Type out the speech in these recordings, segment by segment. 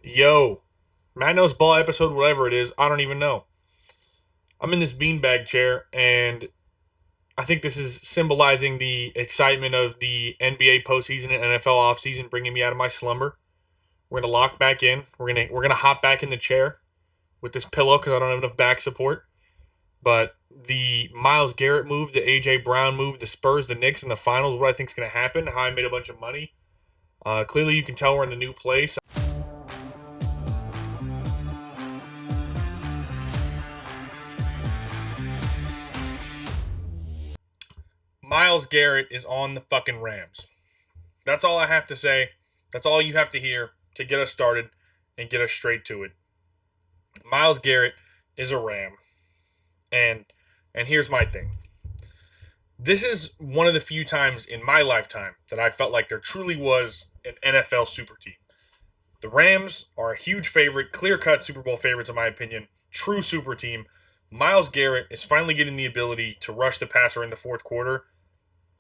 Yo, Matt knows ball episode, whatever it is, I don't even know. I'm in this beanbag chair, and I think this is symbolizing the excitement of the NBA postseason and NFL offseason, bringing me out of my slumber. We're gonna lock back in. We're gonna hop back in the chair with this pillow because I don't have enough back support. But the Myles Garrett move, the AJ Brown move, the Spurs, the Knicks in the finals, what I think is gonna happen, how I made a bunch of money. Clearly, you can tell we're in a new place. Myles Garrett is on the fucking Rams. That's all I have to say. That's all you have to hear to get us started and get us straight to it. Myles Garrett is a Ram. And here's my thing. This is one of the few times in my lifetime that I felt like there truly was an NFL super team. The Rams are a huge favorite, clear-cut Super Bowl favorites in my opinion, true super team. Myles Garrett is finally getting the ability to rush the passer in the fourth quarter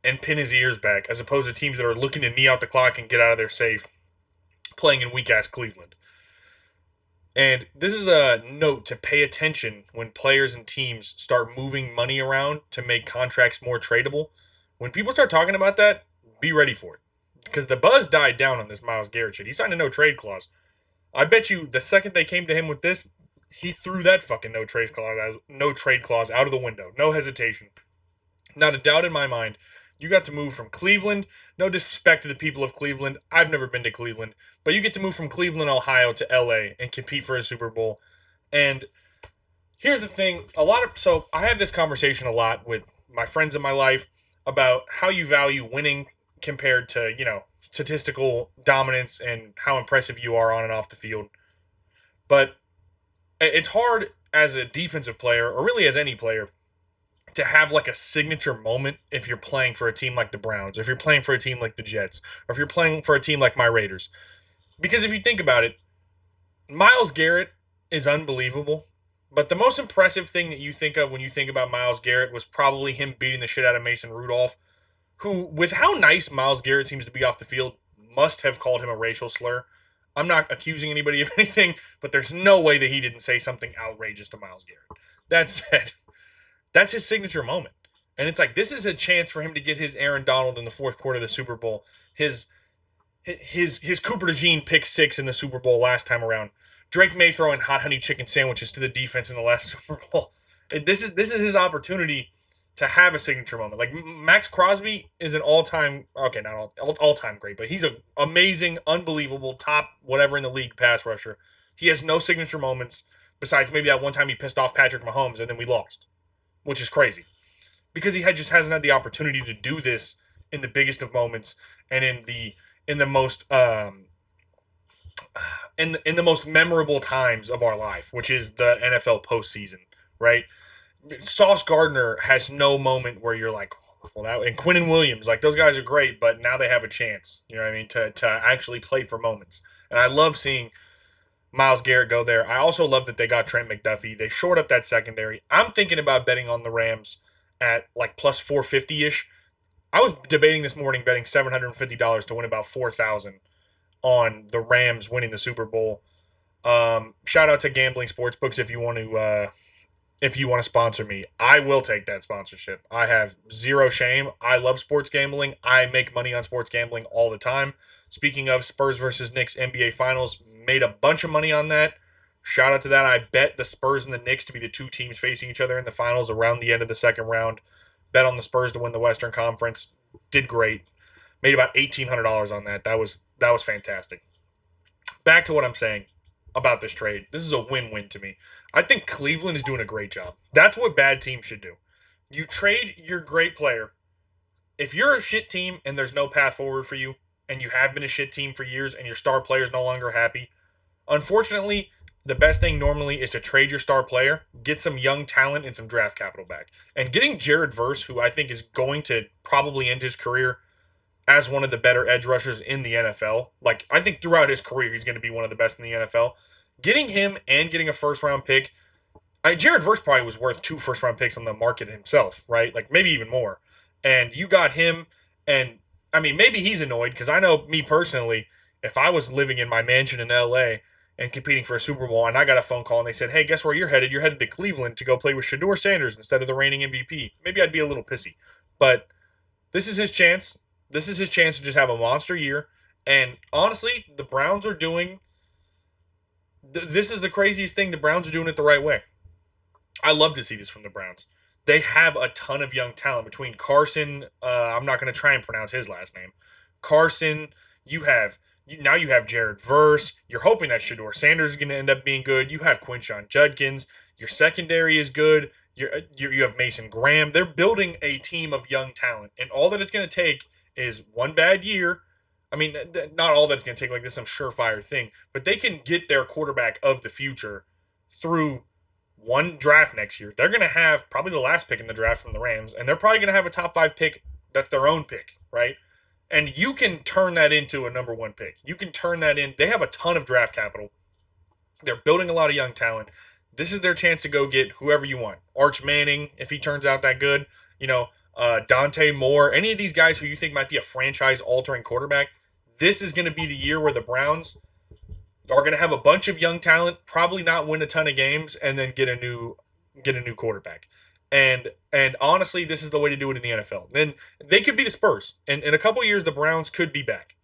and pin his ears back, as opposed to teams that are looking to knee out the clock and get out of there safe, playing in weak-ass Cleveland. And this is a note to pay attention when players and teams start moving money around to make contracts more tradable. When people start talking about that, be ready for it. Because the buzz died down on this Myles Garrett shit. He signed a no-trade clause. I bet you the second they came to him with this, he threw that fucking no trade clause out of the window. No hesitation. Not a doubt in my mind. You got to move from Cleveland. No disrespect to the people of Cleveland. I've never been to Cleveland. But you get to move from Cleveland, Ohio to LA and compete for a Super Bowl. And here's the thing. So I have this conversation a lot with my friends in my life about how you value winning compared to, statistical dominance and how impressive you are on and off the field. But it's hard as a defensive player, or really as any player, to have like a signature moment if you're playing for a team like the Browns, or if you're playing for a team like the Jets, or if you're playing for a team like my Raiders. Because if you think about it, Myles Garrett is unbelievable. But the most impressive thing that you think of when you think about Myles Garrett was probably him beating the shit out of Mason Rudolph, who, with how nice Myles Garrett seems to be off the field, must have called him a racial slur. I'm not accusing anybody of anything, but there's no way that he didn't say something outrageous to Myles Garrett. That said, that's his signature moment. And it's like, this is a chance for him to get his Aaron Donald in the fourth quarter of the Super Bowl. His Cooper DeJean pick six in the Super Bowl last time around. Drake May throwing hot honey chicken sandwiches to the defense in the last Super Bowl. This is his opportunity to have a signature moment. Like, Max Crosby is an all-time, okay, not all-time great, but he's an amazing, unbelievable, top whatever in the league pass rusher. He has no signature moments besides maybe that one time he pissed off Patrick Mahomes and then we lost, which is crazy because he just hasn't had the opportunity to do this in the biggest of moments and in the most in the most memorable times of our life, which is the NFL postseason, right? Sauce Gardner has no moment where you're like, well, that, and Quinnen Williams, like, those guys are great, but now they have a chance, you know what I mean, to actually play for moments. And I love seeing Myles Garrett go there. I also love that they got Trent McDuffie. They shored up that secondary. I'm thinking about betting on the Rams at like plus 450-ish. I was debating this morning betting $750 to win about 4,000 on the Rams winning the Super Bowl. Shout out to Gambling Sportsbooks if you want to sponsor me. I will take that sponsorship. I have zero shame. I love sports gambling. I make money on sports gambling all the time. Speaking of Spurs versus Knicks NBA Finals, made a bunch of money on that. Shout out to that. I bet the Spurs and the Knicks to be the two teams facing each other in the finals around the end of the second round. Bet on the Spurs to win the Western Conference. Did great. Made about $1,800 on that. That was fantastic. Back to what I'm saying about this trade. This is a win-win to me. I think Cleveland is doing a great job. That's what bad teams should do. You trade your great player. If you're a shit team and there's no path forward for you, and you have been a shit team for years and your star player is no longer happy, unfortunately, the best thing normally is to trade your star player, get some young talent and some draft capital back. And getting Jared Verse, who I think is going to probably end his career as one of the better edge rushers in the NFL. Like, I think throughout his career, he's going to be one of the best in the NFL. Getting him and getting a first-round pick, Jared Verse probably was worth 2 first-round picks on the market himself, right? Like, maybe even more. And you got him, and, I mean, maybe he's annoyed, because I know me personally, if I was living in my mansion in L.A., and competing for a Super Bowl. And I got a phone call and they said, "Hey, guess where you're headed? You're headed to Cleveland to go play with Shador Sanders instead of the reigning MVP." Maybe I'd be a little pissy, but this is his chance. This is his chance to just have a monster year. And honestly, the Browns are doing. This is the craziest thing. The Browns are doing it the right way. I love to see this from the Browns. They have a ton of young talent between Carson. I'm not going to try and pronounce his last name. Carson. Now you have Jared Verse. You're hoping that Shador Sanders is going to end up being good. You have Quinshon Judkins. Your secondary is good. You have Mason Graham. They're building a team of young talent, and all that it's going to take is one bad year. I mean, not all that's going to take like this some surefire thing, but they can get their quarterback of the future through one draft next year. They're going to have probably the last pick in the draft from the Rams, and they're probably going to have a top 5 pick that's their own pick, right? And you can turn that into a number 1 pick. You can turn that in. They have a ton of draft capital. They're building a lot of young talent. This is their chance to go get whoever you want. Arch Manning, if he turns out that good. Dante Moore. Any of these guys who you think might be a franchise-altering quarterback. This is going to be the year where the Browns are going to have a bunch of young talent, probably not win a ton of games, and then get a new quarterback. And honestly, this is the way to do it in the NFL. Then they could be the Spurs. And in a couple years, the Browns could be back.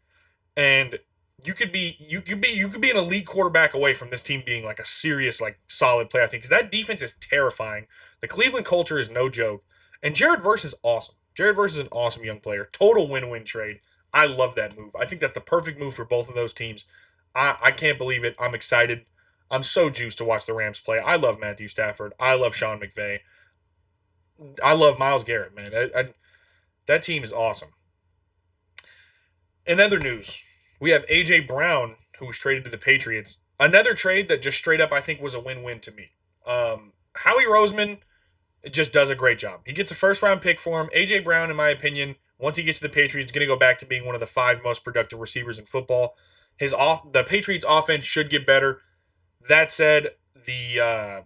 And you could be an elite quarterback away from this team being like a serious, like solid playoff team. Because that defense is terrifying. The Cleveland culture is no joke. And Jared Verse is awesome. Jared Verse is an awesome young player. Total win-win trade. I love that move. I think that's the perfect move for both of those teams. I can't believe it. I'm excited. I'm so juiced to watch the Rams play. I love Matthew Stafford. I love Sean McVay. I love Myles Garrett, man. That team is awesome. In other news, we have A.J. Brown, who was traded to the Patriots. Another trade that just straight up I think was a win-win to me. Howie Roseman just does a great job. He gets a first-round pick for him. A.J. Brown, in my opinion, once he gets to the Patriots, is going to go back to being one of the 5 most productive receivers in football. The Patriots' offense should get better. That said, the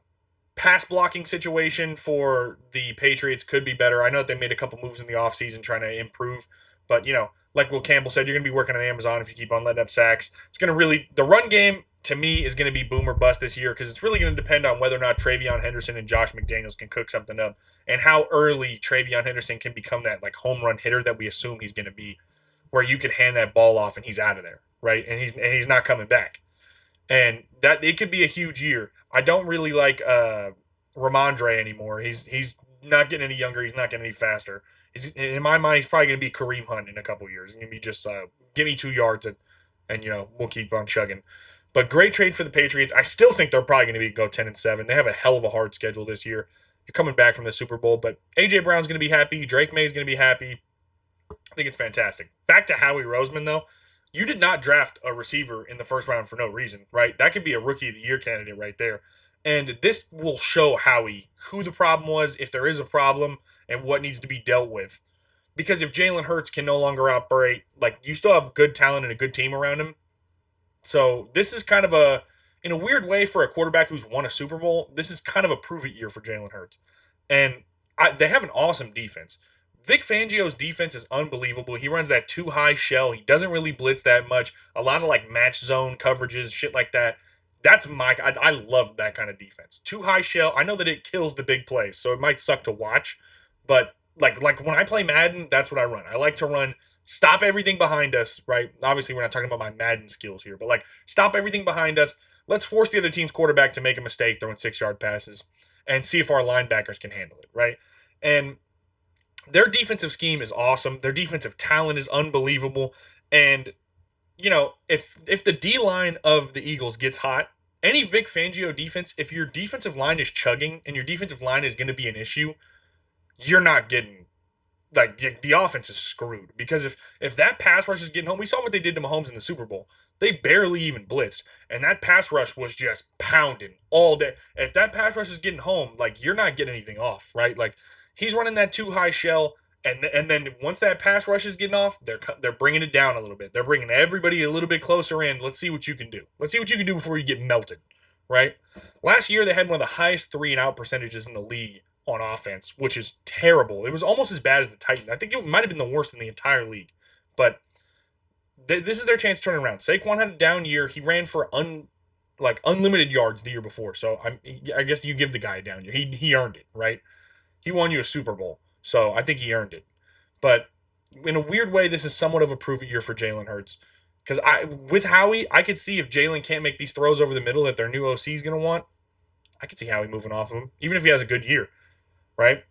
pass blocking situation for the Patriots could be better. I know that they made a couple moves in the offseason trying to improve, but, like Will Campbell said, you're going to be working on Amazon if you keep on letting up sacks. The run game, to me, is going to be boom or bust this year because it's really going to depend on whether or not Travion Henderson and Josh McDaniels can cook something up and how early Travion Henderson can become that like home run hitter that we assume he's going to be, where you can hand that ball off and he's out of there, right? And he's not coming back. And that it could be a huge year. I don't really like Ramondre anymore. He's not getting any younger. He's not getting any faster. In my mind, he's probably going to be Kareem Hunt in a couple years. He's going to be just give me 2 yards and we'll keep on chugging. But great trade for the Patriots. I still think they're probably going to go 10-7. They have a hell of a hard schedule this year. You're coming back from the Super Bowl, but A.J. Brown's going to be happy. Drake May's going to be happy. I think it's fantastic. Back to Howie Roseman, though. You did not draft a receiver in the first round for no reason, right? That could be a Rookie of the Year candidate right there. And this will show Howie who the problem was, if there is a problem, and what needs to be dealt with. Because if Jalen Hurts can no longer operate, like, you still have good talent and a good team around him. So this is kind of in a weird way for a quarterback who's won a Super Bowl, this is kind of a prove-it year for Jalen Hurts. And they have an awesome defense. Vic Fangio's defense is unbelievable. He runs that too high shell. He doesn't really blitz that much. A lot of like match zone coverages, shit like that. I love that kind of defense. Too high shell. I know that it kills the big plays, so it might suck to watch. But like when I play Madden, that's what I run. I like to run, stop everything behind us, right? Obviously, we're not talking about my Madden skills here, but like stop everything behind us. Let's force the other team's quarterback to make a mistake throwing 6-yard passes and see if our linebackers can handle it, right? And their defensive scheme is awesome. Their defensive talent is unbelievable. And, if the D-line of the Eagles gets hot, any Vic Fangio defense, if your defensive line is chugging and your defensive line is going to be an issue, you're not getting, like, the offense is screwed. Because if that pass rush is getting home, we saw what they did to Mahomes in the Super Bowl. They barely even blitzed. And that pass rush was just pounding all day. If that pass rush is getting home, like, you're not getting anything off, right? Like, he's running that too high shell, and then once that pass rush is getting off, they're bringing it down a little bit. They're bringing everybody a little bit closer in. Let's see what you can do. Let's see what you can do before you get melted, right? Last year, they had one of the highest 3-and-out percentages in the league on offense, which is terrible. It was almost as bad as the Titans. I think it might have been the worst in the entire league. But this is their chance to turn it around. Saquon had a down year. He ran for like unlimited yards the year before. So I guess you give the guy a down year. He earned it, right? He won you a Super Bowl, so I think he earned it. But in a weird way, this is somewhat of a prove it year for Jalen Hurts. Because with Howie, I could see if Jalen can't make these throws over the middle that their new OC is going to want, I could see Howie moving off of him, even if he has a good year, right?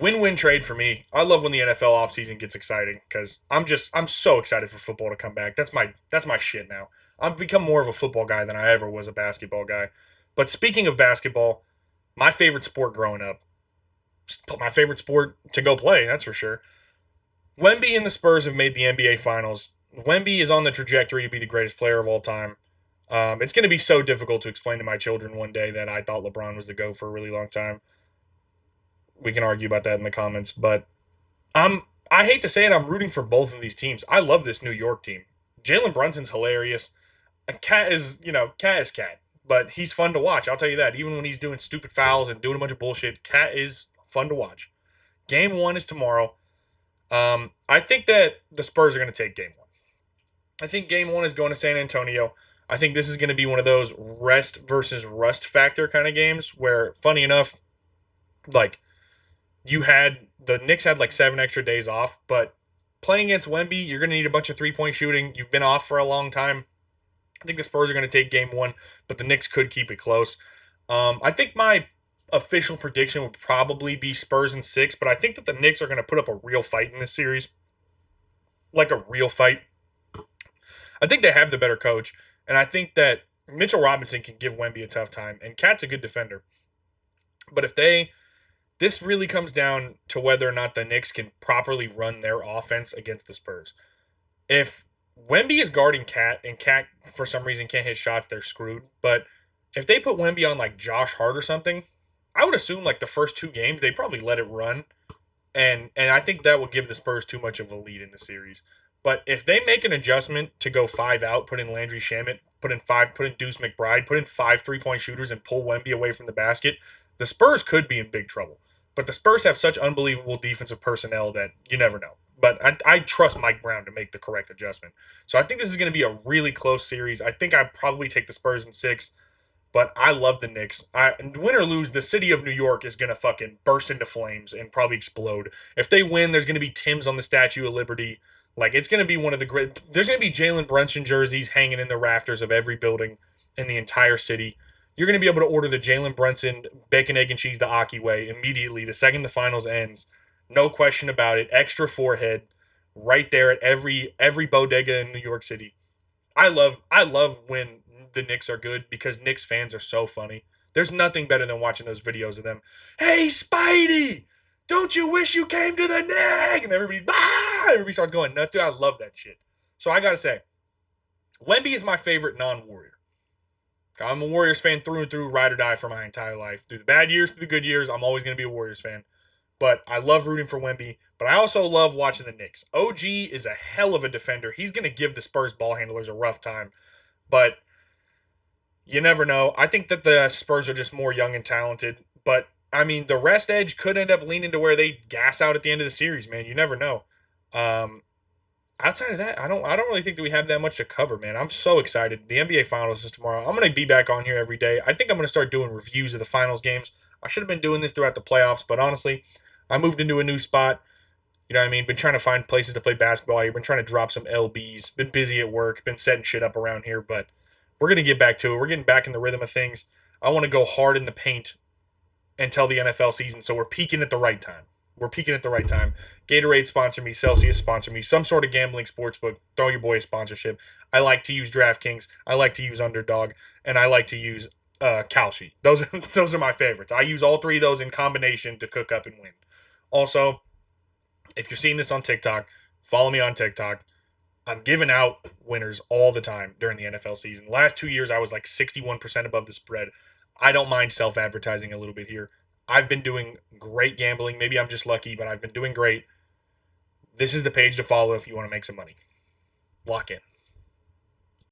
Win-win trade for me. I love when the NFL offseason gets exciting because I'm so excited for football to come back. That's my shit now. I've become more of a football guy than I ever was a basketball guy. But speaking of basketball, my favorite sport growing up, my favorite sport to go play, that's for sure. Wemby and the Spurs have made the NBA Finals. Wemby is on the trajectory to be the greatest player of all time. It's going to be so difficult to explain to my children one day that I thought LeBron was the GOAT for a really long time. We can argue about that in the comments, but I hate to say it, I'm rooting for both of these teams. I love this New York team. Jalen Brunson's hilarious. Cat is, Cat is Cat, but he's fun to watch. I'll tell you that. Even when he's doing stupid fouls and doing a bunch of bullshit, Cat is fun to watch. Game 1 is tomorrow. I think that the Spurs are going to take Game 1. I think Game 1 is going to San Antonio. I think this is going to be one of those rest versus rust factor kind of games where, funny enough, like the Knicks had like 7 extra days off, but playing against Wemby, you're going to need a bunch of 3-point shooting. You've been off for a long time. I think the Spurs are going to take Game 1, but the Knicks could keep it close. I think my official prediction would probably be Spurs in 6, but I think that the Knicks are going to put up a real fight in this series. Like a real fight. I think they have the better coach, and I think that Mitchell Robinson can give Wemby a tough time, and Cat's a good defender. But this really comes down to whether or not the Knicks can properly run their offense against the Spurs. If Wemby is guarding Cat, and Cat for some reason can't hit shots, they're screwed. But if they put Wemby on like Josh Hart or something, I would assume like the first 2 games they probably let it run, and I think that would give the Spurs too much of a lead in the series. But if they make an adjustment to go 5 out, put in Landry Shamet, put in Deuce McBride, put in 5 3-point shooters, and pull Wemby away from the basket, the Spurs could be in big trouble. But the Spurs have such unbelievable defensive personnel that you never know. But I trust Mike Brown to make the correct adjustment. So I think this is going to be a really close series. I think I'd probably take the Spurs in 6. But I love the Knicks. Win or lose, the city of New York is going to fucking burst into flames and probably explode. If they win, there's going to be Timbs on the Statue of Liberty. Like, it's going to be one of the great... There's going to be Jalen Brunson jerseys hanging in the rafters of every building in the entire city. You're going to be able to order the Jalen Brunson bacon, egg, and cheese the Aki way immediately the second the finals ends. No question about it. Extra forehead right there at every bodega in New York City. I love when the Knicks are good because Knicks fans are so funny. There's nothing better than watching those videos of them. Hey, Spidey! Don't you wish you came to the Knicks? And everybody starts going nuts. Dude, I love that shit. So I got to say, Wemby is my favorite non-Warrior. I'm a Warriors fan through and through, ride or die for my entire life. Through the bad years, through the good years, I'm always going to be a Warriors fan. But I love rooting for Wemby. But I also love watching the Knicks. OG is a hell of a defender. He's going to give the Spurs ball handlers a rough time. But you never know. I think that the Spurs are just more young and talented. But, I mean, the rest edge could end up leaning to where they gas out at the end of the series, man. You never know. Outside of that, I don't really think that we have that much to cover, man. I'm so excited. The NBA Finals is tomorrow. I'm going to be back on here every day. I think I'm going to start doing reviews of the Finals games. I should have been doing this throughout the playoffs, but honestly, I moved into a new spot. You know what I mean? Been trying to find places to play basketball here. Been trying to drop some LBs. Been busy at work. Been setting shit up around here, but we're going to get back to it. We're getting back in the rhythm of things. I want to go hard in the paint until the NFL season, so we're peaking at the right time. Gatorade sponsor me. Celsius sponsor me. Some sort of gambling sportsbook. Throw your boy a sponsorship. I like to use DraftKings. I like to use Underdog. And I like to use Kalshi. Those are my favorites. I use all 3 of those in combination to cook up and win. Also, if you're seeing this on TikTok, follow me on TikTok. I'm giving out winners all the time during the NFL season. Last 2 years, I was like 61% above the spread. I don't mind self-advertising a little bit here. I've been doing great gambling. Maybe I'm just lucky, but I've been doing great. This is the page to follow if you want to make some money. Lock in.